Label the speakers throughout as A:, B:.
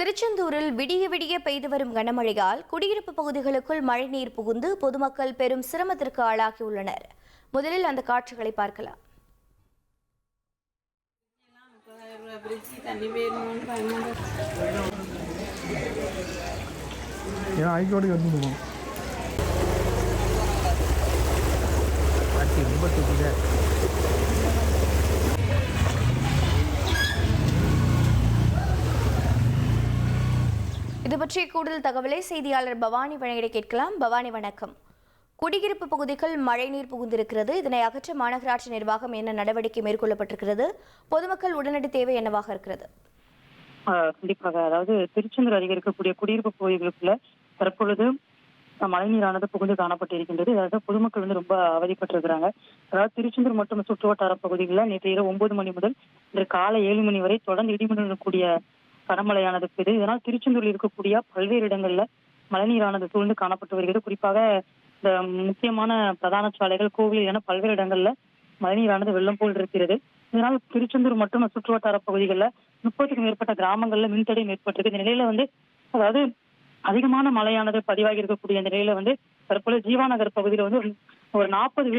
A: திருச்செந்தூரில் விடிய விடிய பெய்து வரும் கனமழையால் குடியிருப்பு பகுதிகளுக்குள் மழைநீர் புகுந்து பொதுமக்கள் பெரும் சிரமத்திற்கு ஆளாகியுள்ளனர். முதலில் அந்த காட்சிகளை பார்க்கலாம். இது பற்றிய கூடுதல் தகவலை செய்தியாளர் பவானி வழங்கிட கேட்கலாம். பவானி, வணக்கம். குடியிருப்பு பகுதிகள் மழைநீர் புகுந்திருக்கிறது. இதனை அகற்ற மாநகராட்சி நிர்வாகம் என்ன நடவடிக்கை மேற்கொள்ளப்பட்டிருக்கிறது? பொதுமக்கள் உடனடி தேவை என்னவாக இருக்கிறது?
B: கண்டிப்பாக, அதாவது திருச்செந்தூர் அருகே இருக்கக்கூடிய குடியிருப்பு பகுதிகளுக்குள்ள தற்பொழுது மழைநீரானது புகுந்து காணப்பட்டிருக்கின்றது. அதாவது பொதுமக்கள் ரொம்ப அவதிப்பட்டிருக்கிறாங்க. அதாவது திருச்செந்தூர் மற்றும் சுற்றுவட்டார பகுதிகளில் நேற்று இரவு 9 மணி முதல் இன்று காலை 7 மணி வரை தொடர்ந்து இடிமுடன் கூடிய கனமழையானது பெய்து. இதனால் திருச்செந்தூரில் இருக்கக்கூடிய பல்வேறு இடங்கள்ல மழைநீரானது சூழ்ந்து காணப்பட்டு வருகிறது. குறிப்பாக இந்த முக்கியமான பிரதான சாலைகள், கோவில் என பல்வேறு இடங்கள்ல மழைநீரானது வெள்ளம் போல் இருக்கிறது. இதனால் திருச்செந்தூர் மற்றும் சுற்றுவட்டார பகுதிகளில் 30க்கும் மேற்பட்ட கிராமங்கள்ல மின்தடை ஏற்பட்டிருக்கு. இந்த நிலையில அதாவது அதிகமான மழையானது பதிவாகி இருக்கக்கூடிய இந்த நிலையில தற்போது ஜீவாநகர் பகுதியில ஒரு 40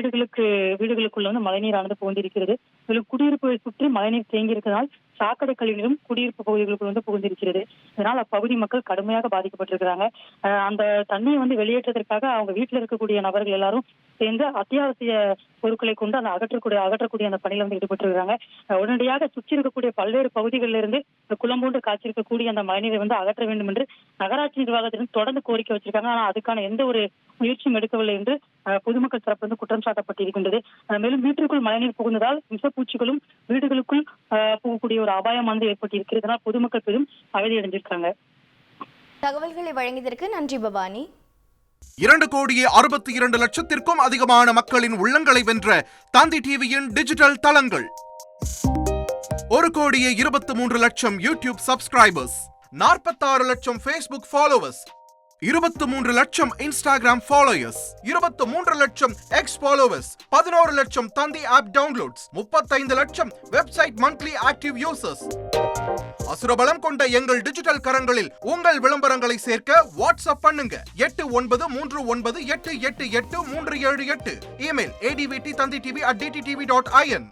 B: வீடுகளுக்குள்ள மழைநீரானது புகுந்திருக்கிறது. இதில் குடியிருப்புகளை சுற்றி மழைநீர் தேங்கி இருக்கிறதால் சாக்கடை கழிவுநீரும் குடியிருப்பு பகுதிகளுக்குள் புகுந்திருக்கிறது. இதனால் அப்பகுதி மக்கள் கடுமையாக பாதிக்கப்பட்டிருக்கிறாங்க. அந்த தண்ணியை வெளியேற்றதற்காக அவங்க வீட்டில் இருக்கக்கூடிய நபர்கள் எல்லாரும் சேர்ந்து அத்தியாவசிய பொருட்களை கொண்டு அந்த அகற்றக்கூடிய அந்த பணியில ஈடுபட்டிருக்கிறாங்க. உடனடியாக சுற்றி இருக்கக்கூடிய பல்வேறு பகுதிகளில் இருந்து குளம்போன்று காய்ச்சிருக்கக்கூடிய அந்த மழைநீரை அகற்ற வேண்டும் என்று நகராட்சி நிர்வாகத்திடம் தொடர்ந்து கோரிக்கை வச்சிருக்காங்க. ஆனால் அதுக்கான எந்த ஒரு முயற்சியும் எடுக்கவில்லை என்று பொதுமக்கள் தரப்பு குற்றம் சாட்டப்பட்டிருக்கின்றது. மேலும் வீட்டிற்குள் மழைநீர் புகுந்ததால் விஷப்பூச்சிகளும் வீடுகளுக்குள் போகக்கூடிய ஒரு அபாயமானது ஏற்பட்டிருக்கிறது. இதனால் பொதுமக்கள் பெரும் அவதியடைந்திருக்காங்க.
A: தகவல்களை வழங்கியதற்கு நன்றி பவானி.
C: 2,62,00,000 அதிகமான மக்களின் உள்ளங்களை வென்ற தந்தி டிவியின் டிஜிட்டல் தளங்கள். 1,23,00,000 யூடியூப் சப்ஸ்கிரைபர்ஸ், 46 லட்சம் ஃபேஸ்புக் ஃபாலோவர்ஸ், 23 லட்சம் இன்ஸ்டாகிராம் ஃபாலோயர்ஸ், 23 லட்சம் எக்ஸ் ஃபாலோவர்ஸ், 11 லட்சம் தந்தி ஆப் டவுன்லோட்ஸ், 35 லட்சம் வெப்சைட் மந்த்லி ஆக்டிவ் யூசர்ஸ். அசுரபலம் கொண்ட எங்கள் டிஜிட்டல் கரங்களில் உங்கள் விளம்பரங்களை சேர்க்க வாட்ஸ்அப் பண்ணுங்க. 8939888378. Email advttanditv@dttv.in.